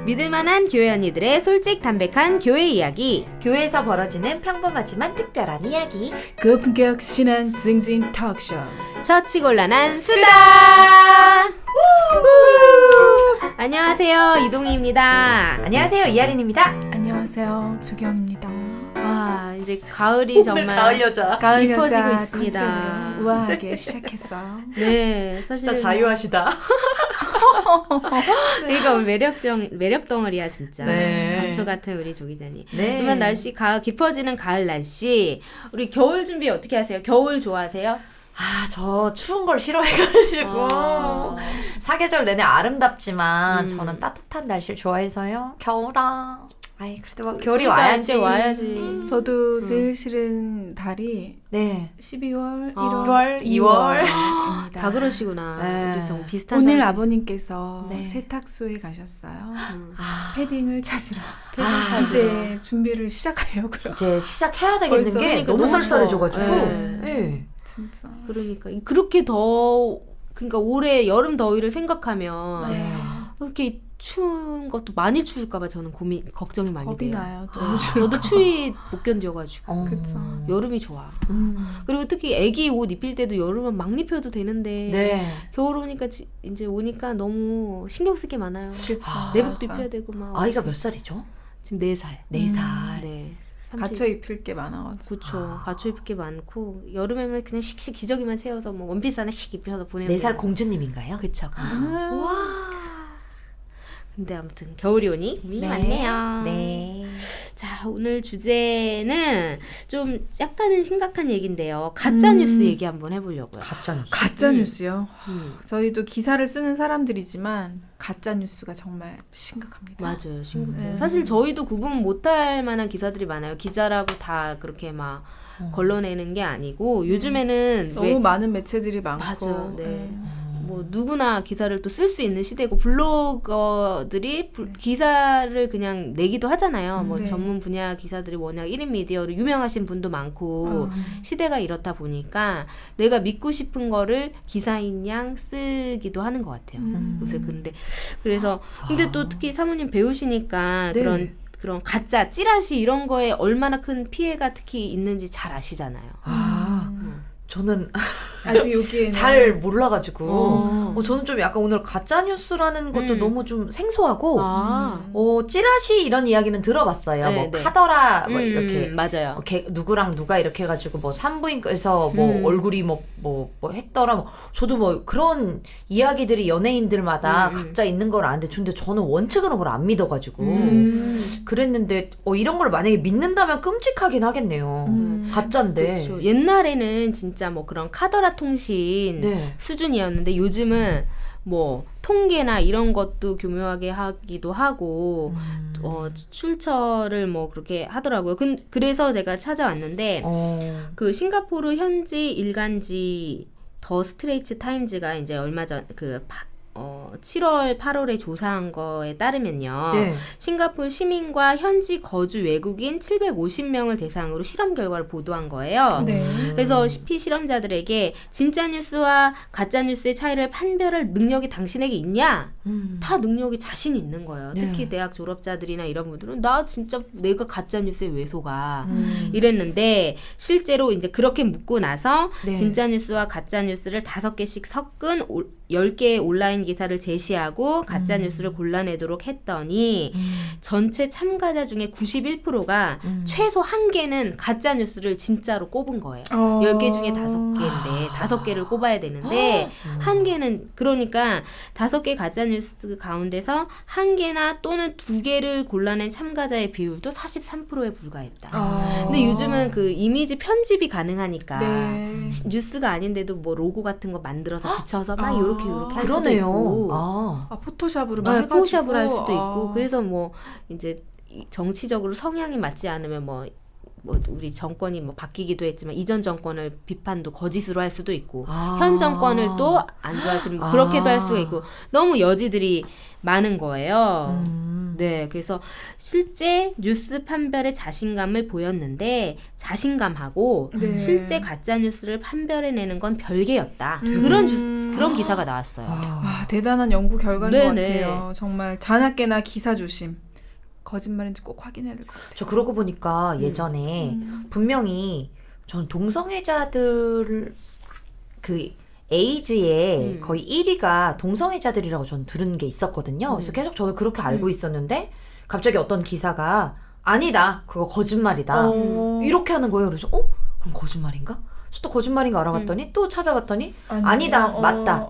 믿을만한 교회 언니들의 솔직 담백한 교회 이야기. 교회에서 벌어지는 평범하지만 특별한 이야기. 고품격 신앙 증진 톡쇼. 처치곤란한 수다. 안녕하세요, 이동희입니다. 안녕하세요, 이하린입니다. 안녕하세요, 조경입니다. 와, 이제 가을이 정말 가을 여자. 가을 깊어지고 여자 있습니다. 컨셉으로 우아하게 시작했어요. 네, 사실 진짜 자유하시다. 그러니까 우리 매력 덩어리야 진짜. 네. 간초 같은 우리 조 기자님. 네. 그러면 날씨 깊어지는 가을 날씨. 우리 겨울 준비 어떻게 하세요? 겨울 좋아하세요? 저 추운 걸 싫어해가지고 아. 사계절 내내 아름답지만 음. 저는 따뜻한 날씨를 좋아해서요. 겨울아. 아이 그래도 뭐 겨울이 그러니까 와야지. 이제 와야지. 저도 제일 싫은 달이 네. 12월, 1월, 2월. 다 그러시구나. 네. 우리 정 비슷한 오늘 정- 아버님께서 네. 세탁소에 가셨어요. 아, 패딩을 찾으러. 찾으러. 이제 준비를 시작하려고요. 이제 시작해야 되겠는 벌써? 게 그러니까 너무 너무 썰썰해져가지고. 더워. 네. 진짜. 그러니까 그렇게 그러니까 올해 여름 더위를 생각하면 네. 이렇게 추운 것도 많이 추울까봐 저는 걱정이 많이 겁이 돼요. 나요. 또. 저도 추위 못 견뎌가지고 그쵸. 여름이 좋아. 음. 그리고 특히 애기 옷 입힐 때도 여름은 막 입혀도 되는데 네. 겨울 오니까 이제 오니까 너무 신경 쓸 게 많아요. 그쵸. 내복도 맞아. 입혀야 되고 막. 아이가 몇 살이죠? 지금 4살. 4살. 네. 갇혀 입힐 게 많아가지고. 그쵸. 갖춰 입을 게 많고 여름에는 그냥 씩씩 기저귀만 채워서 뭐 원피스 하나 씩 입혀서 보내면 4살 돼요. 공주님인가요? 그쵸. 공주. 와. 근데 아무튼 겨울이 오니 고민이 많네요. 네. 자, 오늘 주제는 좀 약간은 심각한 얘기인데요. 가짜 뉴스 얘기 한번 해보려고요. 가짜 뉴스. 가짜 뉴스요. 음. 저희도 기사를 쓰는 사람들이지만 가짜 뉴스가 정말 심각합니다. 맞아요. 심각해요. 네. 사실 저희도 구분 못할 만한 기사들이 많아요. 기자라고 다 그렇게 막 걸러내는 게 아니고 요즘에는 너무 많은 매체들이 많고. 맞아요. 네. 뭐 누구나 기사를 또 쓸 수 있는 시대고 블로거들이 기사를 그냥 내기도 하잖아요. 뭐 네. 전문 분야 기사들이 워낙 1인 미디어로 유명하신 분도 많고 시대가 이렇다 보니까 내가 믿고 싶은 거를 기사인 양 쓰기도 하는 것 같아요. 요새 그래서 근데 또 특히 사모님 배우시니까 네. 그런 가짜 찌라시 이런 거에 얼마나 큰 피해가 특히 있는지 잘 아시잖아요. 저는 아직 여기에는 잘 몰라가지고 저는 좀 약간 오늘 가짜 뉴스라는 것도 너무 좀 생소하고 찌라시 이런 이야기는 들어봤어요. 네, 뭐 네. 카더라 뭐 이렇게 맞아요. 누구랑 누가 이렇게 해가지고 뭐 산부인과에서 뭐 얼굴이 뭐 했더라 뭐 저도 뭐 그런 이야기들이 연예인들마다 각자 있는 걸 아는데 근데 저는 원칙으로 그걸 안 믿어가지고 그랬는데 이런 걸 만약에 믿는다면 끔찍하긴 하겠네요. 가짜인데. 그렇죠. 옛날에는 진짜 뭐 그런 카더라 통신 네. 수준이었는데 요즘은 뭐 통계나 이런 것도 교묘하게 하기도 하고 출처를 뭐 그렇게 하더라고요. 그래서 제가 찾아왔는데 그 싱가포르 현지 일간지 더 스트레이트 타임즈가 이제 얼마 전 7월, 8월에 조사한 거에 따르면요. 네. 싱가포르 시민과 현지 거주 외국인 750명을 대상으로 실험 결과를 보도한 거예요. 네. 그래서 피실험자들에게 진짜 뉴스와 가짜 뉴스의 차이를 판별할 능력이 당신에게 있냐? 다 능력이 자신 있는 거예요. 네. 특히 대학 졸업자들이나 이런 분들은 나 진짜 내가 가짜 뉴스에 왜 속아? 이랬는데 실제로 이제 그렇게 묻고 나서 네. 진짜 뉴스와 가짜 뉴스를 5개씩 섞은 10개의 온라인 기사를 제시하고 가짜 뉴스를 골라내도록 했더니 전체 참가자 중에 91%가 최소 1개는 가짜 뉴스를 진짜로 꼽은 거예요. 10개 중에 5개인데 5개를 꼽아야 되는데 1개는 그러니까 5개 가짜 뉴스 가운데서 1개나 또는 2개를 골라낸 참가자의 비율도 43%에 불과했다. 근데 요즘은 그 이미지 편집이 가능하니까 네. 뉴스가 아닌데도 뭐 로고 같은 거 만들어서 붙여서 막 요렇게 할 수도 그러네요. 있고 포토샵으로 막 해가지고 포샵을 할 수도 있고 그래서 뭐 이제 정치적으로 성향이 맞지 않으면 뭐 우리 정권이 뭐 바뀌기도 했지만 이전 정권을 비판도 거짓으로 할 수도 있고 현 정권을 또 안 좋아하시는 분 그렇게도 할 수가 있고 너무 여지들이 많은 거예요. 네, 그래서 실제 뉴스 판별에 자신감을 보였는데 자신감하고 네. 실제 가짜 뉴스를 판별해내는 건 별개였다. 그런 기사가 나왔어요. 와, 대단한 연구 결과인 네네. 것 같아요. 정말 자나깨나 기사 조심. 거짓말인지 꼭 확인해야 될 것 같아요. 저 그러고 보니까 예전에 분명히 전 동성애자들 그 에이즈의 거의 1위가 동성애자들이라고 전 들은 게 있었거든요. 그래서 계속 저도 그렇게 알고 있었는데 갑자기 어떤 기사가 아니다. 그거 거짓말이다. 이렇게 하는 거예요. 그래서 그럼 거짓말인가? 그래서 또 거짓말인가 알아봤더니 또 찾아봤더니 아니다. 맞다.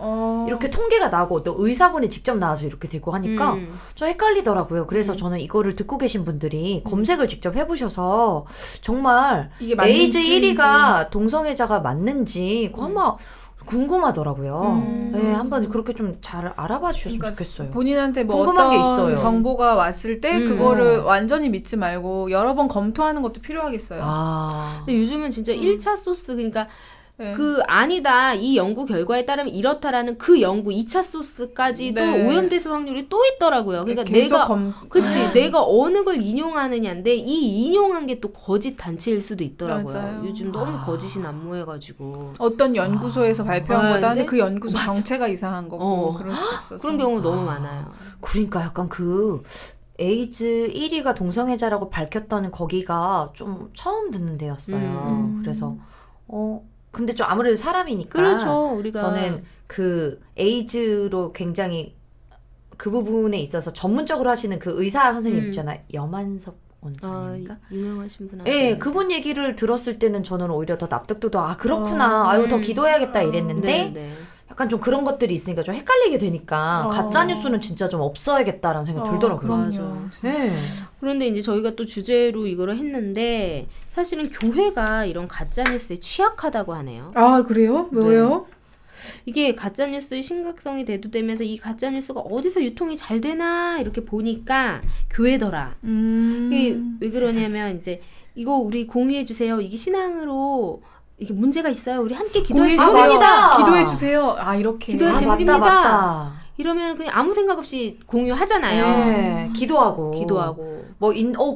이렇게 통계가 나고 또 의사분이 직접 나와서 이렇게 되고 하니까 좀 헷갈리더라고요. 그래서 저는 이거를 듣고 계신 분들이 검색을 직접 해보셔서 정말 이게 맞는지 에이즈 1위가 동성애자가 맞는지 그거 한번 궁금하더라고요. 네, 한번 그렇게 좀 잘 알아봐 주셨으면 좋겠어요. 본인한테 뭐 궁금한 게 어떤 있어요. 정보가 왔을 때 그거를 완전히 믿지 말고 여러 번 검토하는 것도 필요하겠어요. 근데 요즘은 진짜 1차 소스 그러니까 네. 그 아니다 이 연구 결과에 따르면 이렇다라는 그 연구 2차 소스까지도 네. 오염됐을 확률이 또 있더라고요. 그러니까 계속 내가 그치 내가 어느 걸 인용하느냐인데 이 인용한 게 또 거짓 단체일 수도 있더라고요. 맞아요. 요즘 너무 거짓이 난무해가지고 어떤 연구소에서 발표한 아, 거다는 근데? 그 연구소 정체가 이상한 거고 그럴 수 있어서 그런 경우 너무 많아요. 그러니까 약간 그 에이즈 1위가 동성애자라고 밝혔던 거기가 좀 처음 듣는 데였어요. 그래서 근데 좀 아무래도 사람이니까 그렇죠. 우리가 저는 그 에이즈로 굉장히 그 부분에 있어서 전문적으로 하시는 그 의사 선생님 있잖아요. 여만석 원장님인가? 유명하신 분 예, 그분 얘기를 들었을 때는 저는 오히려 더 납득도 더 그렇구나. 아유 더 기도해야겠다 이랬는데 네. 약간 좀 그런 것들이 있으니까 좀 헷갈리게 되니까 가짜 뉴스는 진짜 좀 없어야겠다라는 생각이 들더라고요. 그럼요. 네. 그런데 이제 저희가 또 주제로 이거를 했는데 사실은 교회가 이런 가짜 뉴스에 취약하다고 하네요. 아 그래요? 왜요? 이게 가짜 뉴스의 심각성이 대두되면서 이 가짜 뉴스가 어디서 유통이 잘 되나 이렇게 보니까 교회더라. 이게 왜 그러냐면 이제 이거 우리 공유해 주세요. 이게 신앙으로 이게 문제가 있어요. 우리 함께 기도해 공유해 주세요. 주세요. 기도해 주세요. 아 이렇게. 기도해 주세요. 맞다 제목입니다. 맞다. 이러면 그냥 아무 생각 없이 공유하잖아요. 네, 기도하고.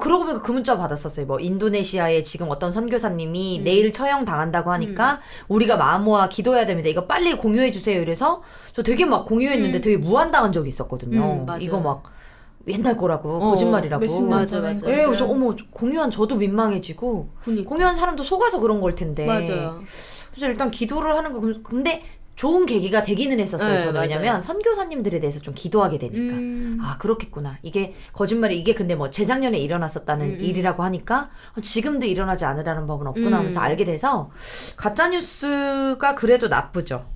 그러고 보니까 그 문자 받았었어요. 뭐, 인도네시아에 지금 어떤 선교사님이 내일 처형 당한다고 하니까, 우리가 마음 모아 기도해야 됩니다. 이거 빨리 공유해주세요. 이래서, 저 되게 막 공유했는데 되게 무한당한 적이 있었거든요. 맞아요. 이거 막, 옛날 거라고, 거짓말이라고. 몇십 년 맞아, 전에 맞아. 예, 그래서 어머, 공유한 저도 민망해지고, 그러니까. 공유한 사람도 속아서 그런 걸 텐데. 맞아요. 그래서 일단 기도를 하는 거, 근데, 좋은 계기가 되기는 했었어요. 네, 저는 맞아요. 왜냐면 선교사님들에 대해서 좀 기도하게 되니까. 아 그렇겠구나. 이게 거짓말이 이게 근데 뭐 재작년에 일어났었다는 일이라고 하니까 지금도 일어나지 않으라는 법은 없구나 하면서 알게 돼서 가짜 뉴스가 그래도 나쁘죠.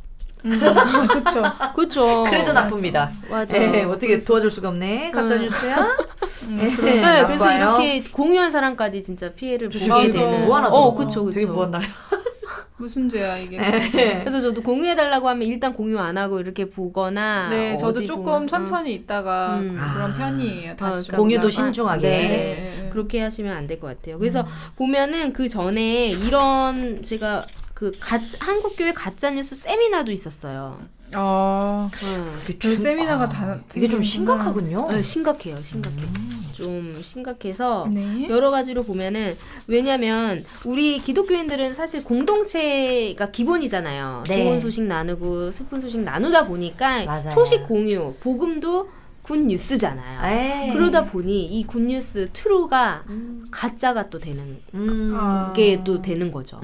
그렇죠. 그렇죠. 그래도 나쁩니다. 맞아. 예, 어떻게 도와줄 수가 없네. 가짜 뉴스야. 네, 그래서 나빠요. 이렇게 공유한 사람까지 진짜 피해를 보게 맞아. 되는. 무한하더라고요. 그쵸. 되게 무한하요. 무슨 죄야 이게. 그래서 저도 공유해달라고 하면 일단 공유 안 하고 이렇게 보거나. 네, 저도 어디 조금 보면, 천천히 있다가 그런 편이에요. 다시 좀 공유도 보다가. 신중하게. 네. 그렇게 하시면 안 될 것 같아요. 그래서 보면은 그 전에 이런 제가 그 한국교회 가짜뉴스 세미나도 있었어요. 별 세미나가 다 이게 좀 생기는구나. 심각하군요. 네, 심각해요. 좀 심각해서 네. 여러 가지로 보면은 왜냐면 우리 기독교인들은 사실 공동체가 기본이잖아요. 네. 좋은 소식 나누고 슬픈 소식 나누다 보니까 맞아요. 소식 공유, 복음도 굿뉴스잖아요. 에이. 그러다 보니 이 굿뉴스 트루가 가짜가 또 되는 아. 게 또 되는 거죠.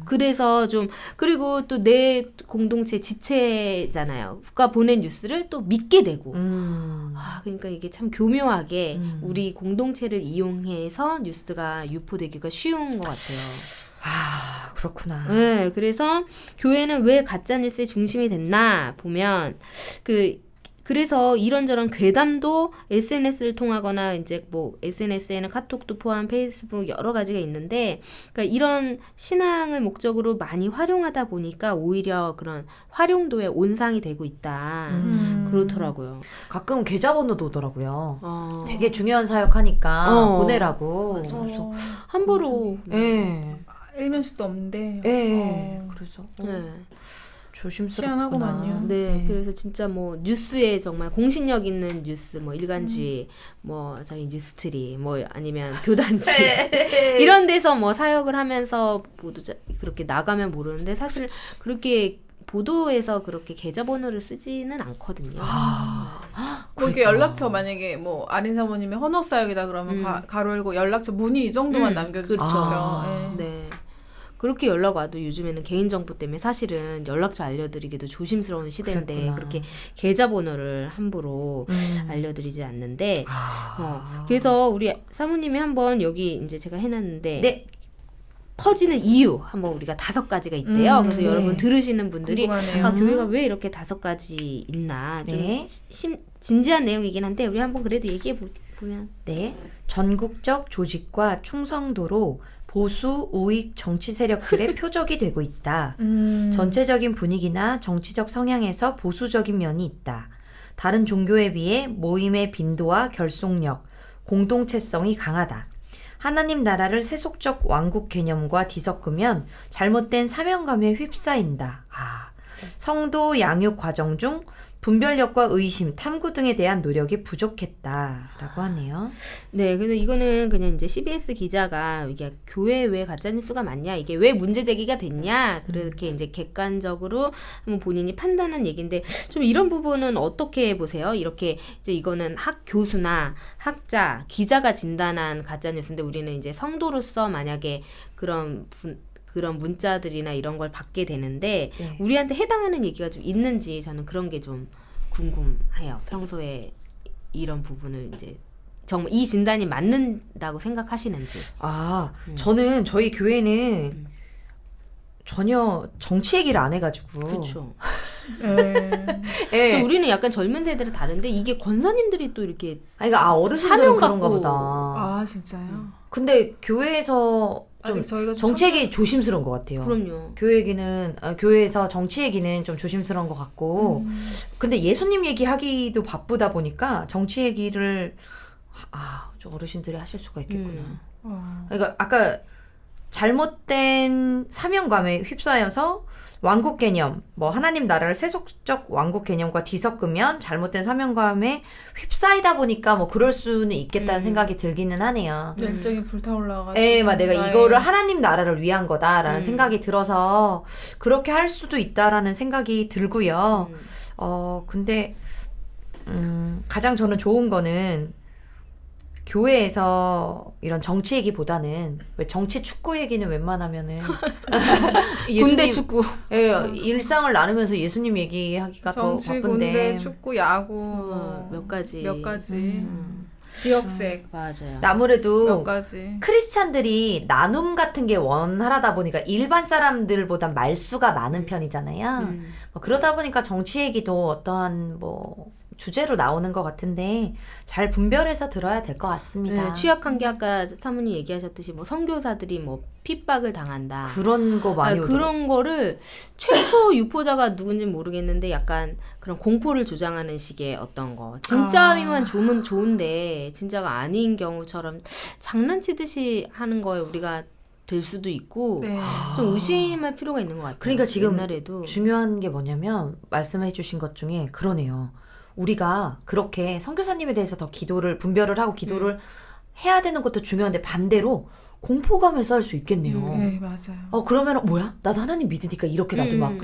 그래서 좀 그리고 또 내 공동체 지체잖아요. 가 보낸 뉴스를 또 믿게 되고. 그러니까 이게 참 교묘하게 우리 공동체를 이용해서 뉴스가 유포되기가 쉬운 것 같아요. 그렇구나. 네, 그래서 교회는 왜 가짜 뉴스의 중심이 됐나 보면 그래서 이런저런 괴담도 SNS를 통하거나 이제 뭐 SNS에는 카톡도 포함 페이스북 여러 가지가 있는데 그러니까 이런 신앙을 목적으로 많이 활용하다 보니까 오히려 그런 활용도에 온상이 되고 있다. 그렇더라고요. 가끔 계좌번호도 오더라고요. 되게 어. 중요한 사역 하니까 보내라고. 맞아. 그래서 함부로. 예. 일면식도 없는데. 예. 그래서 네. 조심스럽구나. 희한하구만요. 네, 그래서 진짜 뭐 뉴스에 정말 공신력 있는 뉴스, 뭐 일간지, 뭐 저희 뉴스트리, 뭐 아니면 교단지 이런 데서 뭐 사역을 하면서 보도자 그렇게 나가면 모르는데 사실 그렇게 보도에서 그렇게 계좌번호를 쓰지는 않거든요. 뭐 이렇게 연락처 만약에 뭐 아린 사모님의 헌옷사역이다 그러면 가로 열고 연락처 문의 이 정도만 남겨주죠. 그렇죠. 네. 그렇게 연락 와도 요즘에는 개인정보 때문에 사실은 연락처 알려드리기도 조심스러운 시대인데 그랬구나. 그렇게 계좌번호를 함부로 알려드리지 않는데 그래서 우리 사모님이 한번 여기 이제 제가 해놨는데 네. 퍼지는 이유 한번 우리가 5가지가 있대요. 그래서 네. 여러분 들으시는 분들이 궁금하네요. 아, 교회가 왜 이렇게 5가지 있나 좀 네. 진지한 내용이긴 한데 우리 한번 그래도 얘기해 보면 네. 전국적 조직과 충성도로 보수 우익 정치 세력들의 표적이 되고 있다. 전체적인 분위기나 정치적 성향에서 보수적인 면이 있다. 다른 종교에 비해 모임의 빈도와 결속력, 공동체성이 강하다. 하나님 나라를 세속적 왕국 개념과 뒤섞으면 잘못된 사명감에 휩싸인다. 성도 양육 과정 중 분별력과 의심, 탐구 등에 대한 노력이 부족했다라고 하네요. 네, 그래서 이거는 그냥 이제 CBS 기자가 이게 교회 왜 가짜 뉴스가 많냐, 이게 왜 문제 제기가 됐냐, 그렇게 이제 객관적으로 한번 본인이 판단한 얘기인데 좀 이런 부분은 어떻게 보세요? 이렇게 이제 이거는 학 교수나 학자, 기자가 진단한 가짜 뉴스인데 우리는 이제 성도로서 만약에 그런 문자들이나 이런 걸 받게 되는데 네. 우리한테 해당하는 얘기가 좀 있는지 저는 그런 게 좀 궁금해요. 평소에 이런 부분을 이제 정말 이 진단이 맞는다고 생각하시는지. 저는 저희 교회는 전혀 정치 얘기를 안 해가지고. 그렇죠. 예. 우리는 약간 젊은 세대랑 다른데 이게 권사님들이 또 이렇게 어르신들은 사명 그런가 갖고. 보다. 아 진짜요? 근데 교회에서 좀 아직 저희가 좀 정치 얘기 조심스러운 것 같아요. 그럼요. 교회에서 정치 얘기는 좀 조심스러운 것 같고, 근데 예수님 얘기하기도 바쁘다 보니까 정치 얘기를 좀 어르신들이 하실 수가 있겠구나. 그러니까 아까 잘못된 사명감에 휩싸여서 왕국 개념, 뭐 하나님 나라를 세속적 왕국 개념과 뒤섞으면 잘못된 사명감에 휩싸이다 보니까 뭐 그럴 수는 있겠다는 생각이 들기는 하네요. 열정이 불타올라가지고. 내가 이거를 하나님 나라를 위한 거다라는 생각이 들어서 그렇게 할 수도 있다라는 생각이 들고요. 근데 가장 저는 좋은 거는 교회에서 이런 정치 얘기보다는 왜 정치 축구 얘기는 웬만하면은 군대 축구. 일상을 나누면서 예수님 얘기하기가 정치, 더 바쁜데 군대, 축구, 야구 몇 가지. 몇 가지. 지역색 맞아요. 아무래도 몇 가지. 크리스찬들이 나눔 같은 게 원활하다 보니까 일반 사람들보다 말수가 많은 편이잖아요. 뭐 그러다 보니까 정치 얘기도 어떠한 뭐 주제로 나오는 것 같은데 잘 분별해서 들어야 될 것 같습니다. 네, 취약한 게 아까 사모님 얘기하셨듯이 뭐 선교사들이 뭐 핍박을 당한다. 그런 거 많이 오더라고요. 그런 거를 최초 유포자가 누군지 모르겠는데 약간 그런 공포를 조장하는 식의 어떤 거. 진짜이면 좋은데 진짜가 아닌 경우처럼 장난치듯이 하는 거에 우리가 될 수도 있고 네. 좀 의심할 필요가 있는 것 같아요. 그러니까 지금 옛날에도 중요한 게 뭐냐면 말씀해 주신 것 중에 그러네요. 우리가 그렇게 선교사님에 대해서 더 분별을 하고 기도를 해야 되는 것도 중요한데 반대로 공포감을 쌓을 수 있겠네요. 네, 맞아요. 그러면 뭐야? 나도 하나님 믿으니까 이렇게 나도 막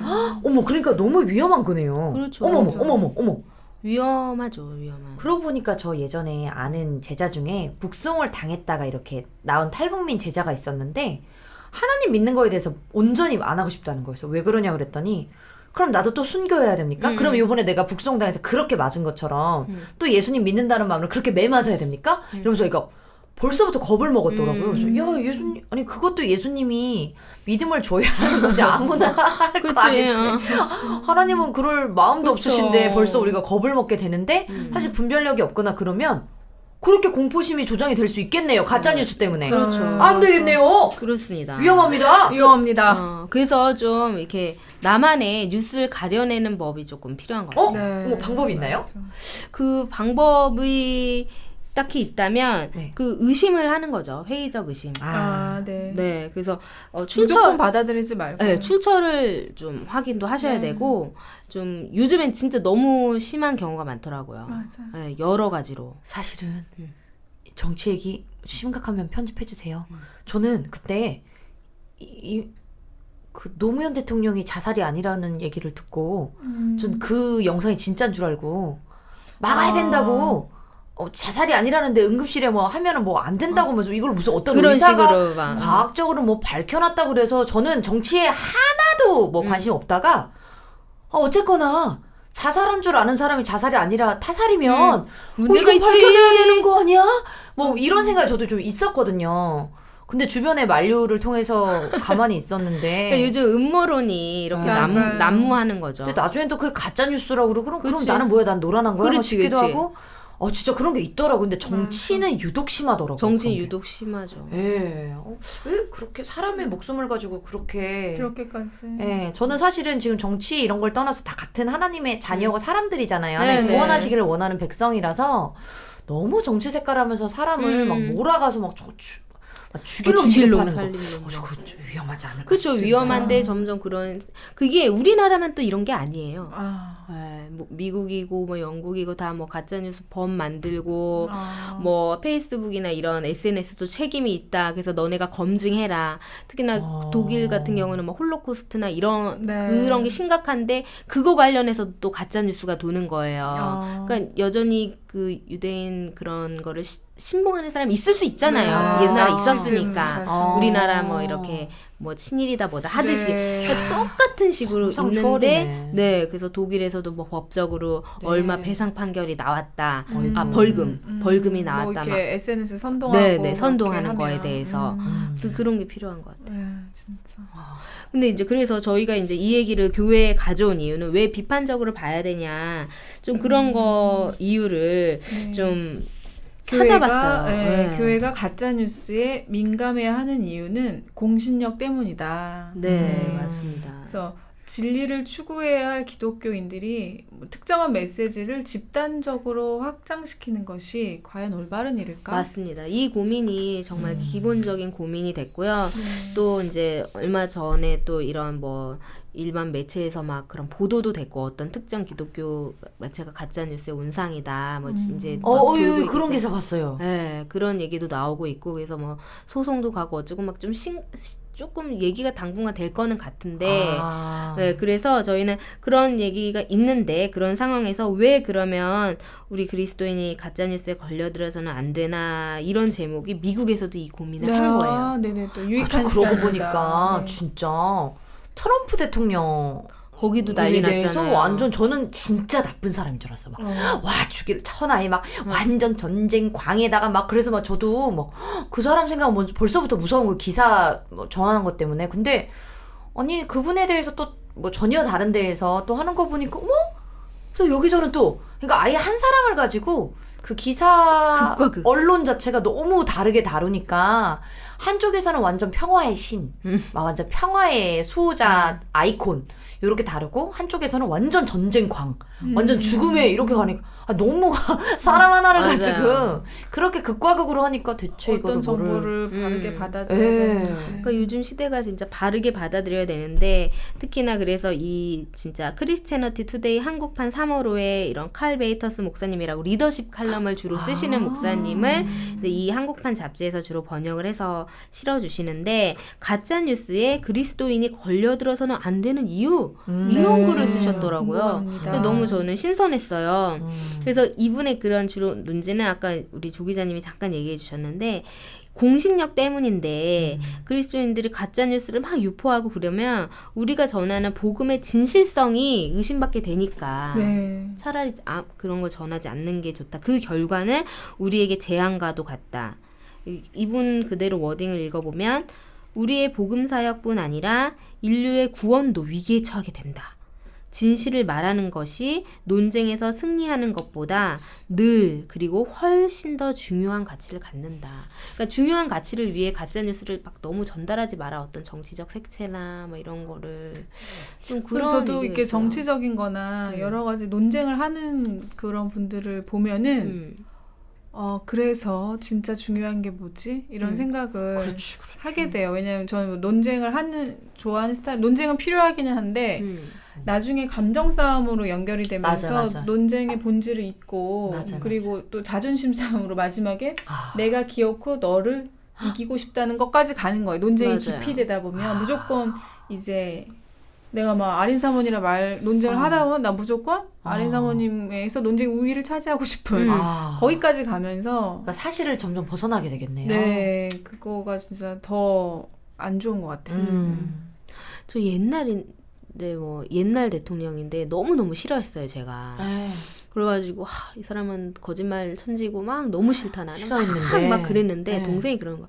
어머 그러니까 너무 위험한 거네요. 그렇죠. 어머. 위험하죠. 그러고 보니까 저 예전에 아는 제자 중에 북송을 당했다가 이렇게 나온 탈북민 제자가 있었는데 하나님 믿는 거에 대해서 온전히 안 하고 싶다는 거였어. 왜 그러냐 그랬더니 그럼 나도 또 순교해야 됩니까? 그럼 이번에 내가 북송당해서 그렇게 맞은 것처럼 또 예수님 믿는다는 마음으로 그렇게 매 맞아야 됩니까? 이러면서 이거 벌써부터 겁을 먹었더라고요. 그래서 야 예수님 아니 그것도 예수님이 믿음을 줘야 하는 거지 아무나 할 거 아닌데 하나님은 그럴 마음도 그쵸. 없으신데 벌써 우리가 겁을 먹게 되는데 사실 분별력이 없거나 그러면 그렇게 공포심이 조장이 될 수 있겠네요. 가짜뉴스 때문에. 그렇죠. 안 되겠네요. 그렇습니다. 위험합니다. 그래서 좀 이렇게 나만의 뉴스를 가려내는 법이 조금 필요한 것 같아요. 뭐 방법이 있나요? 그 방법이 딱히 있다면 네. 그 의심을 하는 거죠. 회의적 의심. 네. 네, 그래서 무조건 출처 받아들이지 말고. 네, 출처를 좀 확인도 하셔야 네. 되고 좀 요즘엔 진짜 너무 심한 경우가 많더라고요. 맞아. 네, 여러 가지로. 사실은 정치 얘기 심각하면 편집해 주세요. 저는 그때 그 노무현 대통령이 자살이 아니라는 얘기를 듣고 전 그 영상이 진짜인 줄 알고 막아야 된다고 자살이 아니라는데 응급실에 뭐 하면은 뭐 안 된다고 하면서 이걸 무슨 어떤 그런 의사가 식으로 막. 과학적으로 뭐 밝혀놨다고 그래서 저는 정치에 하나도 뭐 관심 없다가 어쨌거나 자살한 줄 아는 사람이 자살이 아니라 타살이면 문제가 이거 있지. 밝혀내야 되는 거 아니야? 뭐 이런 생각이 저도 좀 있었거든요. 근데 주변에 만류를 통해서 가만히 있었는데 그러니까 요즘 음모론이 이렇게 맞아요. 난무하는 거죠. 근데 나중엔 또 그게 가짜 뉴스라고 그러고 그럼 그치. 나는 뭐야? 난 노란한 거야? 그렇지, 싶기도 그렇지. 하고 진짜 그런 게 있더라고. 근데 정치는 유독 심하더라고. 정치 그런 게. 유독 심하죠. 예. 왜 그렇게 사람의 목숨을 가지고 그렇게 그렇게까지. 예, 저는 사실은 지금 정치 이런 걸 떠나서 다 같은 하나님의 자녀가 사람들이잖아요. 네, 하나님 네. 구원하시기를 원하는 백성이라서 너무 정치 색깔 하면서 사람을 막 몰아가서 막 죽이려고 죽일로 하는 거. 살리려고. 그거 위험하지 않을까 그렇죠. 싶습니다. 위험한데 점점 그런 그게 우리나라만 또 이런 게 아니에요. 아. 뭐 미국이고 뭐 영국이고 다 뭐 가짜 뉴스 범 만들고 뭐 페이스북이나 이런 SNS도 책임이 있다. 그래서 너네가 검증해라. 특히나 독일 같은 경우는 뭐 홀로코스트나 이런 네. 그런 게 심각한데 그거 관련해서 또 가짜 뉴스가 도는 거예요. 그러니까 여전히 그 유대인 그런 거를 신봉하는 사람이 있을 수 있잖아요. 네. 옛날에 아, 있었으니까. 지금 우리나라 뭐 이렇게 뭐 친일이다 뭐다 하듯이 네. 그러니까 똑같은 식으로 항상 있는데 추월이네. 네 그래서 독일에서도 뭐 법적으로 네. 얼마 배상 판결이 나왔다. 아, 벌금이 나왔다. 뭐 이렇게 막. SNS 선동하고 네, 선동하는 그렇게 거에 하면. 대해서 그런 게 필요한 것 같아요. 네, 진짜. 근데 이제 그래서 저희가 이제 이 얘기를 교회에 가져온 이유는 왜 비판적으로 봐야 되냐 좀 그런 거 이유를 네. 좀 찾아봤어요. 네, 네. 교회가 가짜 뉴스에 민감해야 하는 이유는 공신력 때문이다. 네, 맞습니다. 그래서 진리를 추구해야 할 기독교인들이 뭐 특정한 메시지를 집단적으로 확장시키는 것이 과연 올바른 일일까? 맞습니다. 이 고민이 정말 기본적인 고민이 됐고요. 네. 또 이제 얼마 전에 또 이런 뭐 일반 매체에서 막 그런 보도도 됐고 어떤 특정 기독교 매체가 가짜 뉴스의 온상이다. 뭐 이제 막 돌고 그런 있겠죠. 기사 봤어요. 네, 그런 얘기도 나오고 있고 그래서 뭐 소송도 가고 어쩌고 막 좀 조금 얘기가 당분간 될 거는 같은데 네, 그래서 저희는 그런 얘기가 있는데 그런 상황에서 왜 그러면 우리 그리스도인이 가짜뉴스에 걸려들어서는 안 되나 이런 제목이 미국에서도 이 고민을 한 거예요. 네네, 또 유익한 그러고 시간이다. 보니까 네. 진짜 트럼프 대통령 거기도 난리 났잖아요. 완전 저는 진짜 나쁜 사람인 줄 알았어. 막 와 죽일 천하에 막 완전 전쟁 광에다가 막 그래서 막 저도 막 그 사람 생각은 먼저 벌써부터 무서운 거 기사 뭐 정하는 것 때문에 근데 아니 그분에 대해서 또 뭐 전혀 다른 데에서 또 하는 거 보니까 또 여기서는 또 그러니까 아예 한 사람을 가지고 그 기사 극과 극. 언론 자체가 너무 다르게 다루니까 한쪽에서는 완전 평화의 신, 막 완전 평화의 수호자 아이콘 이렇게 다르고 한쪽에서는 완전 전쟁광, 완전 죽음의 이렇게 가니까 너무 사람 하나를 맞아요. 가지고 그렇게 극과 극으로 하니까 대체 어떤 이거를 정보를 바르게 받아들여야 예. 되는지. 그러니까 요즘 시대가 진짜 바르게 받아들여야 되는데 특히나 그래서 이 진짜 크리스채너티 투데이 한국판 3월호에 이런 칼 베이터스 목사님이라고 리더십 칼럼을 주로 쓰시는 목사님을 이 한국판 잡지에서 주로 번역을 해서 실어주시는데 가짜 뉴스에 그리스도인이 걸려들어서는 안 되는 이유 이런 글을 쓰셨더라고요. 궁금합니다. 근데 너무 저는 신선했어요. 그래서 이분의 그런 주로 논지는 아까 우리 조 기자님이 잠깐 얘기해 주셨는데 공신력 때문인데 그리스도인들이 가짜 뉴스를 막 유포하고 그러면 우리가 전하는 복음의 진실성이 의심받게 되니까 네. 차라리 그런 걸 전하지 않는 게 좋다. 그 결과는 우리에게 재앙과도 같다. 이분 그대로 워딩을 읽어보면 우리의 복음 사역뿐 아니라 인류의 구원도 위기에 처하게 된다. 진실을 말하는 것이 논쟁에서 승리하는 것보다 늘 그리고 훨씬 더 중요한 가치를 갖는다. 그러니까 중요한 가치를 위해 가짜 뉴스를 막 너무 전달하지 마라. 어떤 정치적 색채나 뭐 이런 거를 좀 그런. 그래서 저도 얘기가 이렇게 있어요. 정치적인거나 여러 가지 논쟁을 하는 그런 분들을 보면은 그래서 진짜 중요한 게 뭐지? 이런 생각을 그렇지. 하게 돼요. 왜냐면 저는 논쟁을 좋아하는 스타일, 논쟁은 필요하기는 한데, 나중에 감정 싸움으로 연결이 되면서 맞아. 논쟁의 본질을 잊고, 맞아. 그리고 또 자존심 싸움으로 마지막에 내가 기어코 너를 이기고 싶다는 것까지 가는 거예요. 논쟁이 맞아요. 깊이 되다 보면 무조건 이제 내가 막 아린 사모님이랑 논쟁을 하다 보면 나 무조건 아린 사모님에서 논쟁 우위를 차지하고 싶은 거기까지 가면서 그러니까 사실을 점점 벗어나게 되겠네요. 네, 그거가 진짜 더 안 좋은 것 같아요. 저 옛날인데 뭐 옛날 대통령인데 너무 싫어했어요 제가. 에이, 그래가지고 이 사람은 거짓말 천지고 막 너무 싫다 나는 싫어했는데. 막 그랬는데 네. 동생이 그러는 거야.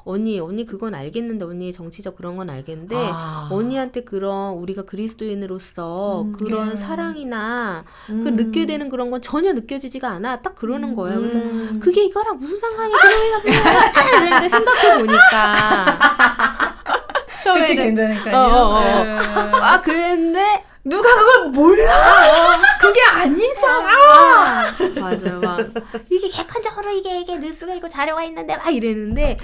언니 그건 알겠는데 언니 정치적 그런 건 알겠는데 아. 언니한테 그런 우리가 그리스도인으로서 그런 네. 사랑이나 그 느껴야 되는 그런 건 전혀 느껴지지가 않아. 딱 그러는 거예요. 그래서 음. 그게 이거랑 무슨 상관이 그러는데 생각해 보니까 그때 처음에는 괜찮으니까요. 네. 그랬는데 누가 그걸 몰라? 그게 아니잖아. 맞아요. 막 이게 객관적으로 이게 뉴스가 있고 자료가 있는데 막 이랬는데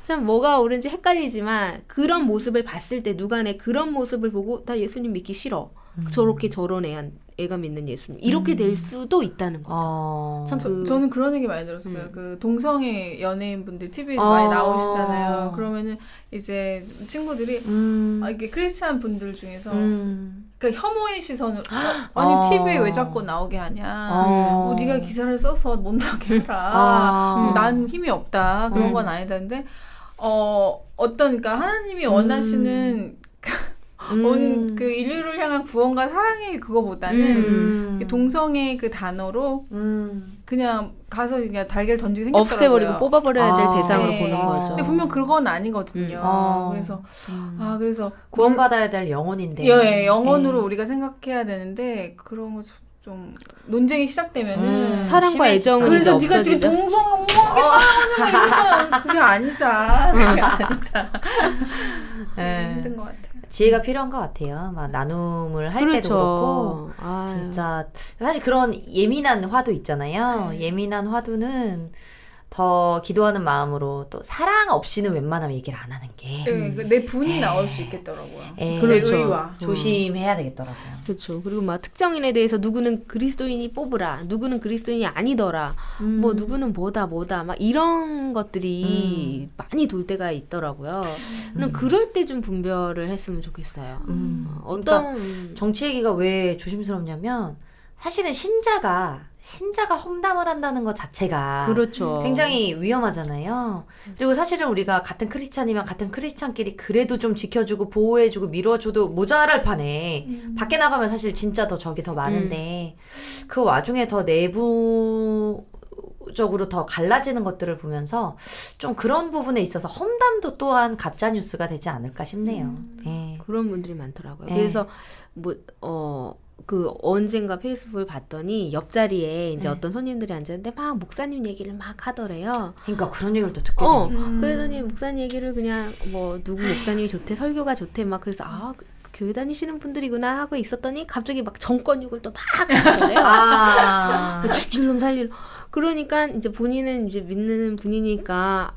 참 뭐가 옳은지 헷갈리지만 그런 모습을 봤을 때 누가 내 그런 모습을 보고 나 예수님 믿기 싫어. 저렇게 저런 애가 믿는 예수님 이렇게 될 수도 있다는 거죠. 참 저는 그런 얘기 많이 들었어요. 그 동성애 연예인분들 TV에서 많이 나오시잖아요. 그러면은 이제 친구들이 이게 크리스찬 분들 중에서 그러니까 혐오의 시선으로 아니 TV에 왜 자꾸 나오게 하냐? 네가 기사를 써서 못 나오게 해라. 난 힘이 없다. 그런 건 아니다는데 그러니까 하나님이 원하시는 그 인류를 향한 구원과 사랑의 그거보다는 동성애 그 단어로 그냥 가서 그냥 달걀 던지게 생겼더라고요. 없애버리고 뽑아버려야 될 대상으로 네. 보는 거죠. 근데 분명 그건 아니거든요. 그래서 그래서 구원받아야 될 영혼인데. 예, 영혼으로 우리가 생각해야 되는데 그런 거 좀 논쟁이 시작되면은 사랑과 애정은 그래서 이제 네가 지금 없어지죠. 동성애하게 사랑하는 거 그게 아니다. 그게 아니다. 예. 힘든 것 같아요. 지혜가 필요한 것 같아요. 막 나눔을 할 때도 그렇고 진짜 사실 그런 예민한 화두 있잖아요. 예민한 화두는 더 기도하는 마음으로 또 사랑 없이는 웬만하면 얘기를 안 하는 게 네, 내 분이 나올 수 있겠더라고요. 에, 그렇죠. 내 의와. 조심해야 되겠더라고요. 그렇죠. 그리고 막 특정인에 대해서 누구는 그리스도인이 뽑으라, 누구는 그리스도인이 아니더라, 뭐 누구는 뭐다 막 이런 것들이 많이 돌 때가 있더라고요. 저는 그럴 때 좀 분별을 했으면 좋겠어요. 어떤 정치 얘기가 왜 조심스럽냐면 사실은 신자가 험담을 한다는 것 자체가 그렇죠. 굉장히 위험하잖아요. 그리고 사실은 우리가 같은 크리스찬이면 같은 크리스찬끼리 그래도 좀 지켜주고 보호해주고 밀어줘도 모자랄 판에 밖에 나가면 사실 진짜 더 적이 더 많은데 그 와중에 더 내부적으로 더 갈라지는 것들을 보면서 좀 그런 부분에 있어서 험담도 또한 가짜 뉴스가 되지 않을까 싶네요. 예. 그런 분들이 많더라고요. 네. 그래서 그 언젠가 페이스북을 봤더니 옆자리에 이제 어떤 손님들이 앉았는데 막 목사님 얘기를 막 하더래요. 그러니까 그런 얘기를 또 듣게 되니까. 그러더니 목사님 얘기를 그냥 뭐 누구 목사님이 좋대, 설교가 좋대 막 그래서 교회 다니시는 분들이구나 하고 있었더니 갑자기 막 정권 욕을 또 막 하더래요. 죽일 놈 살릴 놈. 그러니까 이제 본인은 이제 믿는 분이니까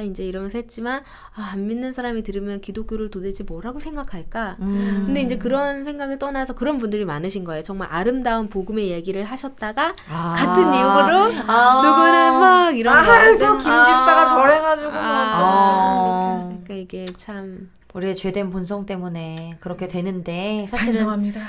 이제 이러면서 했지만 안 믿는 사람이 들으면 기독교를 도대체 뭐라고 생각할까? 근데 이제 그런 생각을 떠나서 그런 분들이 많으신 거예요. 정말 아름다운 복음의 얘기를 하셨다가 같은 이유로 누구는 막 이런 거. 저 김집사가 저래가지고 뭐 어쩌고 그러니까 이게 참 우리의 죄된 본성 때문에 그렇게 되는데 사실은 반성합니다.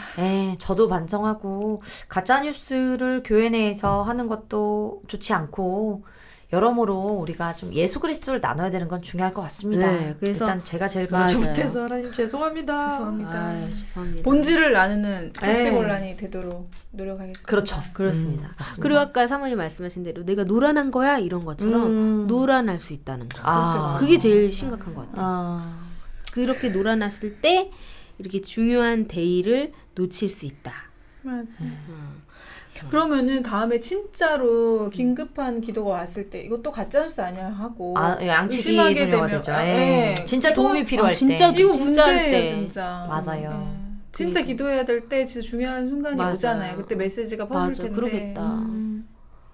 저도 반성하고 가짜 뉴스를 교회 내에서 하는 것도 좋지 않고 여러모로 우리가 좀 예수 그리스도를 나눠야 되는 건 중요할 것 같습니다. 네, 그래서 일단 제가 제일 맞아요. 그러지 못해서 하나님 죄송합니다. 죄송합니다. 죄송합니다. 본질을 나누는 정치 네. 곤란이 되도록 노력하겠습니다. 그렇죠. 그렇습니다. 맞습니다. 그리고 아까 사모님 말씀하신 대로 내가 노란한 거야 이런 것처럼 노란할 수 있다는 거. 그렇죠. 그게 제일 심각한 것 같아요. 그렇게 놀아놨을 때 이렇게 중요한 데이를 놓칠 수 있다. 맞아. 그러면은 다음에 진짜로 긴급한 기도가 왔을 때 이것도 가짜뉴스 아니야 하고 양측이 의심하게 소녀가 되면 되죠. 진짜 도움이 필요할 진짜 때. 이거 진짜 할 문제예요 때. 진짜. 맞아요. 진짜 기도해야 될 때 진짜 중요한 순간이 맞아요. 오잖아요. 그때 메시지가 퍼질 맞아, 텐데. 그러겠다.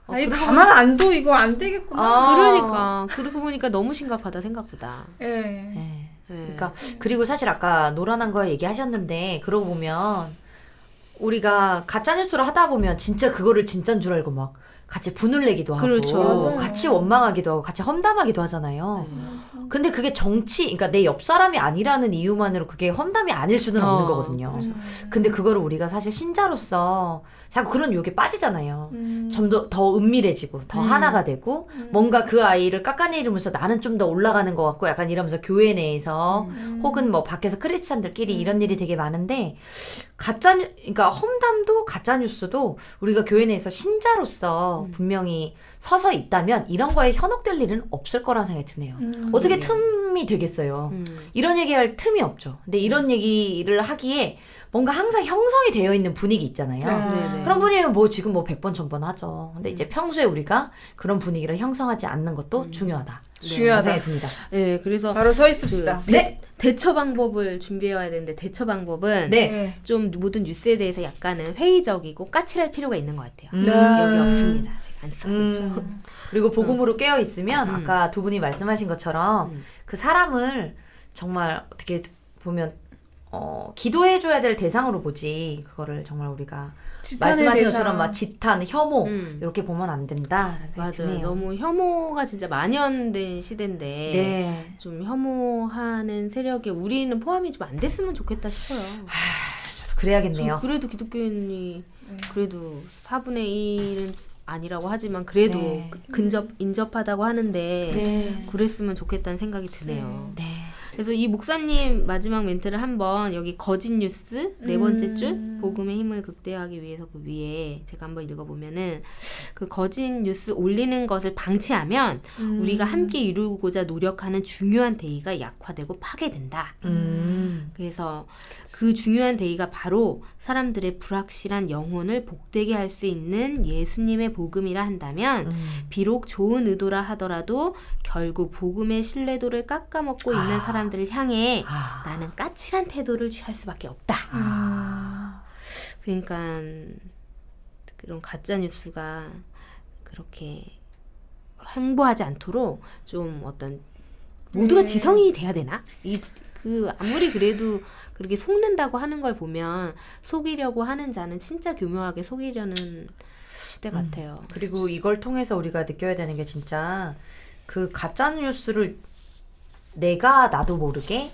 아니 가만 안 둬 이거 안 되겠구나. 그러니까 그러고 보니까 너무 심각하다 생각보다. 예. 네. 네. 그러니까 그리고 사실 아까 노란한 거 얘기하셨는데 그러고 보면 우리가 가짜 뉴스를 하다 보면 진짜 그거를 진짜인 줄 알고 막 같이 분을 내기도 하고 그렇죠. 맞아요. 같이 원망하기도 하고 같이 험담하기도 하잖아요. 네. 근데 그게 정치, 그러니까 내 옆 사람이 아니라는 이유만으로 그게 험담이 아닐 수는 없는 거거든요. 그렇죠. 근데 그거를 우리가 사실 신자로서 자꾸 그런 유혹에 빠지잖아요. 음. 좀 더 은밀해지고 더 하나가 되고 뭔가 그 아이를 깎아내리면서 나는 좀 더 올라가는 것 같고 약간 이러면서 교회 내에서 혹은 뭐 밖에서 크리스찬들끼리 이런 일이 되게 많은데 그러니까 험담도 가짜 뉴스도 우리가 교회 내에서 신자로서 분명히 서서 있다면 이런 거에 현혹될 일은 없을 거라는 생각이 드네요. 어떻게 틈이 되겠어요. 이런 얘기할 틈이 없죠. 근데 이런 얘기를 하기에 뭔가 항상 형성이 되어 있는 분위기 있잖아요. 네네. 그런 분위기면 뭐 지금 뭐 100번 1000번 하죠. 근데 이제 평소에 우리가 그런 분위기를 형성하지 않는 것도 중요하다. 중요하다. 생각이 듭니다. 네, 그래서 바로 서 있읍시다. 네. 대처 방법을 준비해 와야 되는데 대처 방법은 네. 좀 모든 뉴스에 대해서 약간은 회의적이고 까칠할 필요가 있는 것 같아요. 음. 여기 없습니다. 아직 안 써있죠. 그리고 복음으로 깨어 있으면 아까 두 분이 말씀하신 것처럼 그 사람을 정말 어떻게 보면 기도해줘야 될 대상으로 보지 그거를 정말 우리가 말씀하신 것처럼 막 지탄, 혐오 이렇게 보면 안 된다라는 생각이 맞아요. 드네요. 너무 혐오가 진짜 만연된 시대인데 네. 좀 혐오하는 세력에 우리는 포함이 좀 안 됐으면 좋겠다 싶어요. 저도 그래야겠네요. 좀 그래도 기독교인이 그래도 4분의 1은 아니라고 하지만 그래도 네. 인접하다고 하는데 네. 그랬으면 좋겠다는 생각이 드네요. 네. 그래서 이 목사님 마지막 멘트를 한번 여기 거짓 뉴스 네 번째 줄 복음의 힘을 극대화하기 위해서 그 위에 제가 한번 읽어보면은 그 거짓 뉴스 올리는 것을 방치하면 우리가 함께 이루고자 노력하는 중요한 대의가 약화되고 파괴된다. 그래서 그 중요한 대의가 바로 사람들의 불확실한 영혼을 복되게 할 수 있는 예수님의 복음이라 한다면 비록 좋은 의도라 하더라도 결국 복음의 신뢰도를 깎아먹고 있는 사람들을 향해 나는 까칠한 태도를 취할 수밖에 없다. 그러니까 그런 가짜 뉴스가 그렇게 횡보하지 않도록 좀 어떤 모두가 지성이 돼야 되나? 아무리 그래도 그렇게 속는다고 하는 걸 보면 속이려고 하는 자는 진짜 교묘하게 속이려는 시대 같아요. 그리고 이걸 통해서 우리가 느껴야 되는 게 진짜 그 가짜 뉴스를 내가 나도 모르게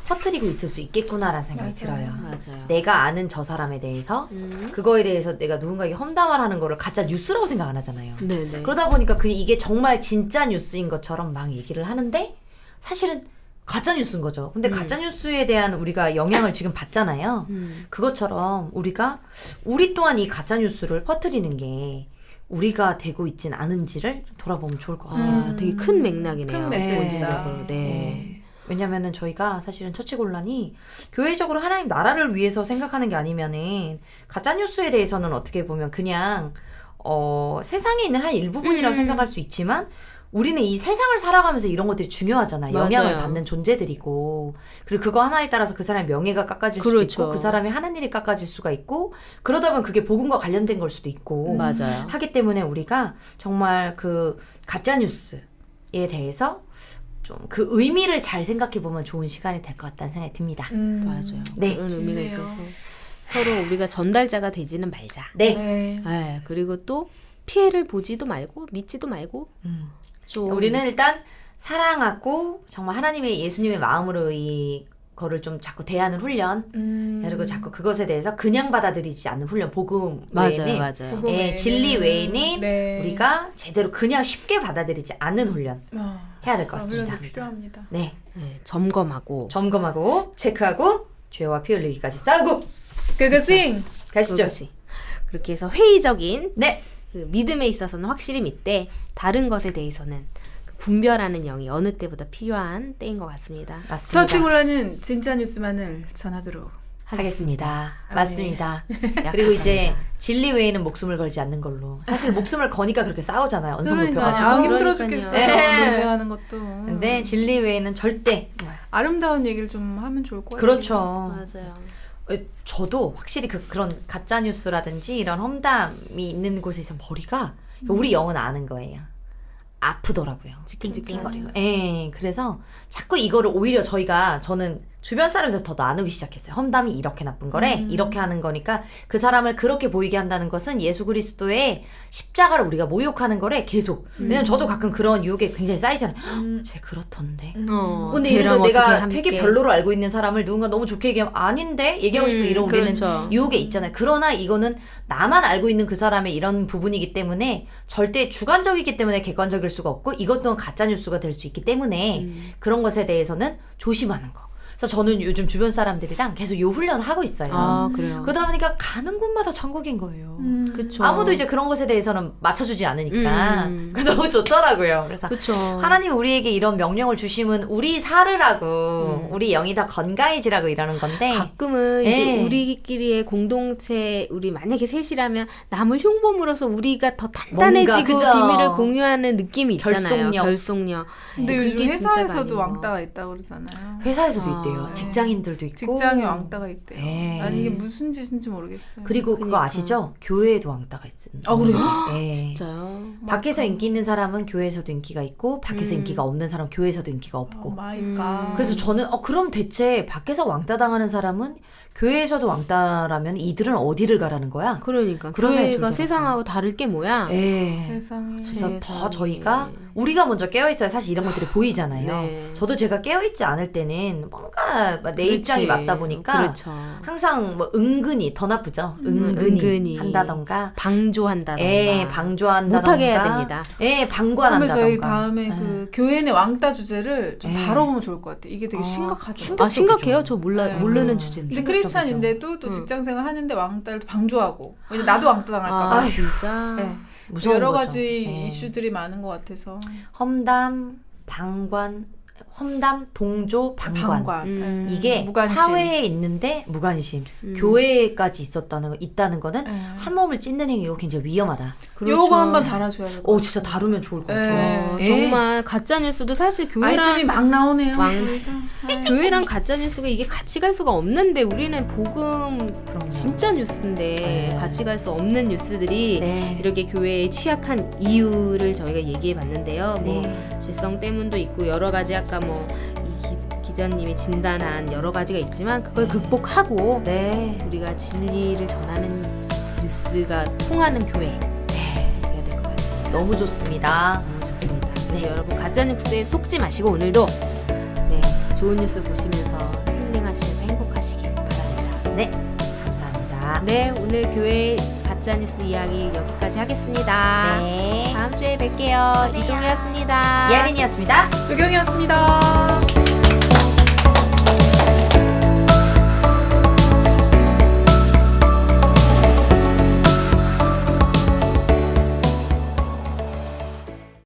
퍼뜨리고 있을 수 있겠구나라는 생각이 들어요. 맞아요. 내가 아는 저 사람에 대해서 그거에 대해서 내가 누군가에게 험담을 하는 거를 가짜 뉴스라고 생각 안 하잖아요. 네네. 그러다 보니까 이게 정말 진짜 뉴스인 것처럼 막 얘기를 하는데 사실은 가짜 뉴스인 거죠. 근데 가짜 뉴스에 대한 우리가 영향을 지금 받잖아요. 그것처럼 우리 또한 이 가짜 뉴스를 퍼뜨리는 게 우리가 되고 있진 않은지를 돌아보면 좋을 것 같아요. 되게 큰 맥락이네요. 큰 메시지다. 본질적으로. 네. 왜냐면은 저희가 사실은 처치곤란이 교회적으로 하나님 나라를 위해서 생각하는 게 아니면은 가짜 뉴스에 대해서는 어떻게 보면 그냥 세상에 있는 한 일부분이라고 생각할 수 있지만 우리는 이 세상을 살아가면서 이런 것들이 중요하잖아요. 영향을 맞아요. 받는 존재들이고 그리고 그거 하나에 따라서 그 사람의 명예가 깎아질 수도 그렇죠. 있고 그 사람이 하는 일이 깎아질 수가 있고 그러다 보면 그게 복음과 관련된 걸 수도 있고 맞아요. 하기 때문에 우리가 정말 그 가짜 뉴스에 대해서 좀 그 의미를 잘 생각해 보면 좋은 시간이 될 것 같다는 생각이 듭니다. 맞아요. 네. 그런 의미가 좋네요. 있어서 서로 우리가 전달자가 되지는 말자. 네. 네. 네. 그리고 또 피해를 보지도 말고 믿지도 말고 좀 우리는 일단 사랑하고 정말 하나님의 예수님의 마음으로 이거를 좀 자꾸 대하는 훈련 그리고 자꾸 그것에 대해서 그냥 받아들이지 않는 훈련 복음 외에는 맞아요. 복음 외에는. 진리 외에는 네. 우리가 제대로 그냥 쉽게 받아들이지 않는 훈련 해야 될 것 같습니다. 훈련도 필요합니다. 네. 네, 점검하고 점검하고 체크하고 죄와 피 흘리기까지 싸우고 그거 스윙. 가시죠. 그것이 그렇게 해서 회의적인 네. 그 믿음에 있어서는 확실히 믿되 다른 것에 대해서는 그 분별하는 영이 어느 때보다 필요한 때인 것 같습니다. 맞습니다. 서치곤란은 진짜 뉴스만을 전하도록. 하겠습니다. 아, 맞습니다. 그리고 이제 진리 외에는 목숨을 걸지 않는 걸로. 사실 목숨을 거니까 그렇게 싸우잖아요. 언성 그러니까 높여가지고. 힘들어 그러니까요. 죽겠어요. 네. 논쟁하는 것도. 근데 진리 외에는 절대. 아름다운 얘기를 좀 하면 좋을 것 같아요. 그렇죠. 맞아요. 저도 확실히 그런 가짜 뉴스라든지 이런 험담이 있는 곳에서 머리가 우리 영은 아는 거예요. 아프더라고요. 찡찡거리고. 예. 그래서 자꾸 이거를 오히려 저는 주변 사람에서 더 나누기 시작했어요. 험담이 이렇게 나쁜 거래. 이렇게 하는 거니까 그 사람을 그렇게 보이게 한다는 것은 예수 그리스도의 십자가를 우리가 모욕하는 거래. 계속. 왜냐면 저도 가끔 그런 유혹에 굉장히 쌓이잖아요. 쟤 그렇던데. 근데 쟤랑 이런 내가 어떻게 되게 함께. 별로로 알고 있는 사람을 누군가 너무 좋게 얘기하면 아닌데 얘기하고 싶으면 이런 우리는 그렇죠. 유혹에 있잖아요. 그러나 이거는 나만 알고 있는 그 사람의 이런 부분이기 때문에 절대 주관적이기 때문에 객관적일 수가 없고 이것 또한 가짜 뉴스가 될 수 있기 때문에 그런 것에 대해서는 조심하는 거. 그래서 저는 요즘 주변 사람들이랑 계속 요 훈련을 하고 있어요. 아, 그래요. 그러다 보니까 가는 곳마다 천국인 거예요. 그쵸. 아무도 이제 그런 것에 대해서는 맞춰주지 않으니까 그게 너무 좋더라고요. 그래서 그쵸. 하나님 우리에게 이런 명령을 주심은 우리 살으라고 우리 영이 다 건강해지라고 이러는 건데 가끔은 예. 이제 우리끼리의 공동체 우리 만약에 셋이라면 남을 흉범으로써 우리가 더 단단해지고 뭔가, 그죠? 비밀을 공유하는 느낌이 있잖아요. 결속력. 결속력. 근데 그게 요즘 진짜 회사에서도 많이 왕따가 있다고 그러잖아요. 회사에서도 아. 있대요. 직장인들도 있고 직장에 왕따가 있대요. 예. 난 이게 무슨 짓인지 모르겠어요. 그리고 그거 그러니까. 아시죠? 교회에도 왕따가 있어요. 아, 그래요? 예. 진짜요? 밖에서 인기 있는 사람은 교회에서도 인기가 있고 밖에서 인기가 없는 사람 교회에서도 인기가 없고 오 마이 갓. 그래서 저는 그럼 대체 밖에서 왕따 당하는 사람은 교회에서도 왕따라면 이들은 어디를 가라는 거야? 그러니까 그런 생각이 교회가 들더라고요. 세상하고 다를 게 뭐야? 예. 세상에. 그래서 더 세상에. 저희가 우리가 먼저 깨어있어야 사실 이런 것들이 보이잖아요. 네. 저도 제가 깨어있지 않을 때는 뭔가 내 그렇지. 입장이 맞다 보니까 그렇죠. 항상 뭐 은근히 더 나쁘죠. 은근히 한다던가 방조한다던가 방조한다던가 못하게 해야 됩니다. 그러면 방관한다던가 저희 다음에 예. 그 교회 내 왕따 주제를 좀 예. 다뤄보면 좋을 것 같아요. 이게 되게 심각하죠. 아 심각해요? 저 네. 모르는 주제인데. 근데 크리스찬인데도 또 직장생활 하는데 왕따를 방조하고 왜냐 나도 왕따 당할까봐. 아 진짜. 네. 무서운 여러 거죠. 가지 예. 이슈들이 많은 것 같아서. 험담, 동조, 방관. 이게 무관심. 사회에 있는데 무관심, 교회까지 있다는 거는 예. 한 몸을 찢는 행위고 굉장히 위험하다. 요거 한번 달아줘야 될 것 같아요. 진짜 다루면 좋을 것 예. 같아요. 예. 정말 가짜 뉴스도 사실 아이템이 교회랑 막 나오네요. 교회랑 가짜 뉴스가 이게 같이 갈 수가 없는데 우리는 복음 진짜 뉴스인데 네. 같이 갈 수 없는 뉴스들이 네. 이렇게 교회에 취약한 이유를 저희가 얘기해 봤는데요. 뭐 네. 죄성 때문도 있고 여러 가지 아까 뭐 이 기자님이 진단한 여러 가지가 있지만 그걸 극복하고 네. 우리가 진리를 전하는 뉴스가 통하는 교회 돼야 될 것 같습니다. 너무 좋습니다. 너무 좋습니다. 그래서 여러분 가짜 뉴스에 속지 마시고 오늘도 좋은 뉴스 보시면서 힐링하시면서 행복하시길 바랍니다. 네. 감사합니다. 네, 오늘 교회 가짜 뉴스 이야기 여기까지 하겠습니다. 네. 다음 주에 뵐게요. 이동이었습니다. 이하린이었습니다. 조경이었습니다.